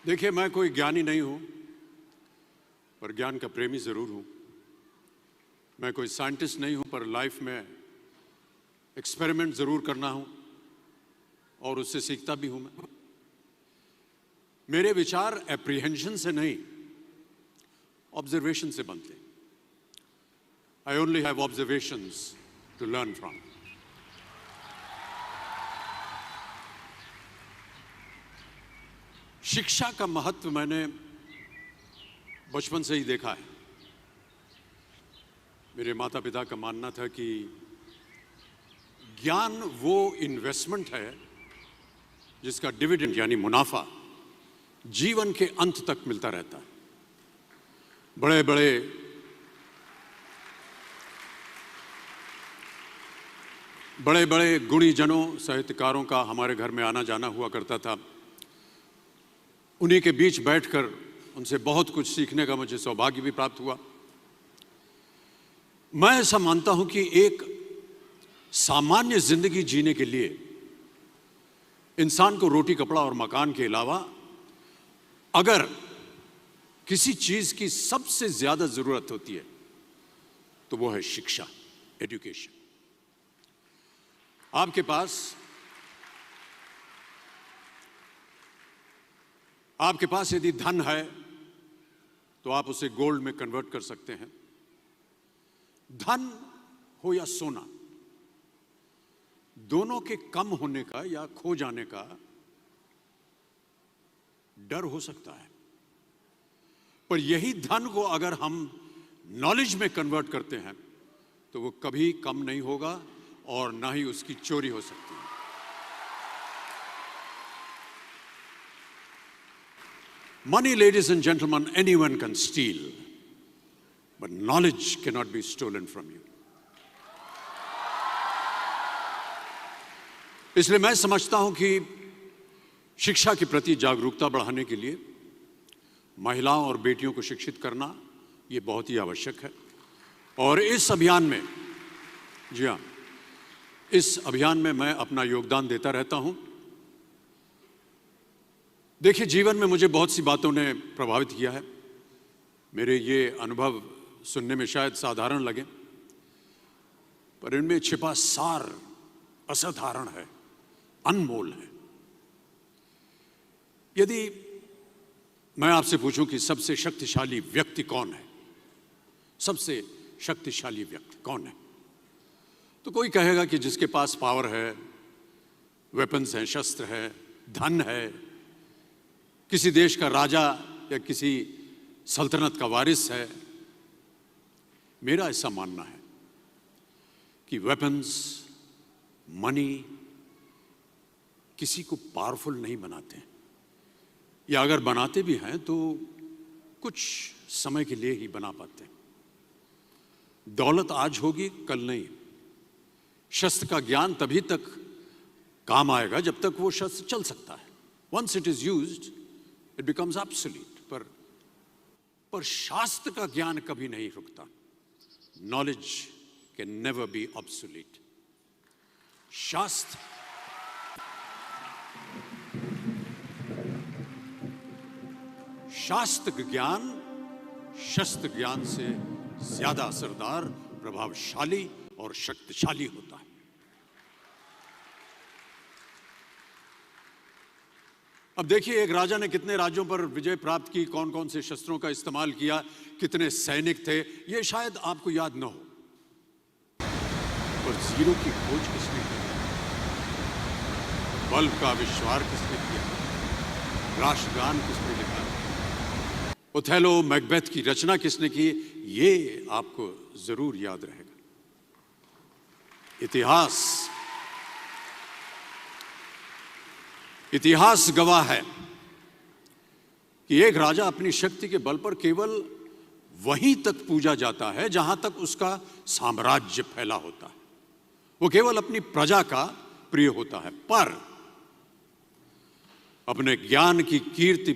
देखिए, मैं कोई ज्ञानी नहीं हूं, पर ज्ञान का प्रेमी जरूर हूं। मैं कोई साइंटिस्ट नहीं हूं, पर लाइफ में एक्सपेरिमेंट जरूर करना हूं और उससे सीखता भी हूं। मैं मेरे विचार एप्रीहेंशन से नहीं, ऑब्जर्वेशन से बनते। I only have observations to learn from. शिक्षा का महत्व मैंने बचपन से ही देखा है। मेरे माता पिता का मानना था कि ज्ञान वो इन्वेस्टमेंट है जिसका डिविडेंड यानी मुनाफा जीवन के अंत तक मिलता रहता है। बड़े बड़े गुणीजनों, साहित्यकारों का हमारे घर में आना जाना हुआ करता था। उन्हीं के बीच बैठकर उनसे बहुत कुछ सीखने का मुझे सौभाग्य भी प्राप्त हुआ। मैं ऐसा मानता हूं कि एक सामान्य जिंदगी जीने के लिए इंसान को रोटी, कपड़ा और मकान के अलावा अगर किसी चीज की सबसे ज्यादा जरूरत होती है तो वो है शिक्षा, एजुकेशन। आपके पास यदि धन है तो आप उसे गोल्ड में कन्वर्ट कर सकते हैं। धन हो या सोना, दोनों के कम होने का या खो जाने का डर हो सकता है, पर यही धन को अगर हम नॉलेज में कन्वर्ट करते हैं तो वो कभी कम नहीं होगा और ना ही उसकी चोरी हो सकती है। Money, ladies and gentlemen, anyone can steal, but knowledge cannot be stolen from you. इसलिए मैं समझता हूं कि शिक्षा के प्रति जागरूकता बढ़ाने के लिए महिलाओं और बेटियों को शिक्षित करना ये बहुत ही आवश्यक है। और इस अभियान में, जी हाँ, इस अभियान में मैं अपना योगदान देता रहता हूं। देखिए, जीवन में मुझे बहुत सी बातों ने प्रभावित किया है। मेरे ये अनुभव सुनने में शायद साधारण लगे, पर इनमें छिपा सार असाधारण है, अनमोल है। यदि मैं आपसे पूछूं कि सबसे शक्तिशाली व्यक्ति कौन है, सबसे शक्तिशाली व्यक्ति कौन है, तो कोई कहेगा कि जिसके पास पावर है, वेपन्स हैं, शस्त्र है, धन है, किसी देश का राजा या किसी सल्तनत का वारिस है। मेरा ऐसा मानना है कि वेपन्स, मनी किसी को पावरफुल नहीं बनाते, या अगर बनाते भी हैं तो कुछ समय के लिए ही बना पाते। दौलत आज होगी, कल नहीं। शस्त्र का ज्ञान तभी तक काम आएगा जब तक वो शस्त्र चल सकता है। Once it is used it becomes obsolete, पर शास्त्र का ज्ञान कभी नहीं रुकता। Knowledge can never be obsolete. शास्त्र ज्ञान शस्त्र ज्ञान से ज्यादा असरदार, प्रभावशाली और शक्तिशाली होता है। अब देखिए, एक राजा ने कितने राज्यों पर विजय प्राप्त की, कौन कौन से शस्त्रों का इस्तेमाल किया, कितने सैनिक थे, ये शायद आपको याद न हो, पर जीरो की खोज किसने की, बल्ब का आविष्कार किसने किया, राष्ट्रगान किसने लिखा, ओथेलो, मैकबेथ की रचना किसने की, ये आपको जरूर याद रहेगा। इतिहास गवाह है कि एक राजा अपनी शक्ति के बल पर केवल वहीं तक पूजा जाता है जहां तक उसका साम्राज्य फैला होता है। वो केवल अपनी प्रजा का प्रिय होता है, पर अपने ज्ञान की कीर्ति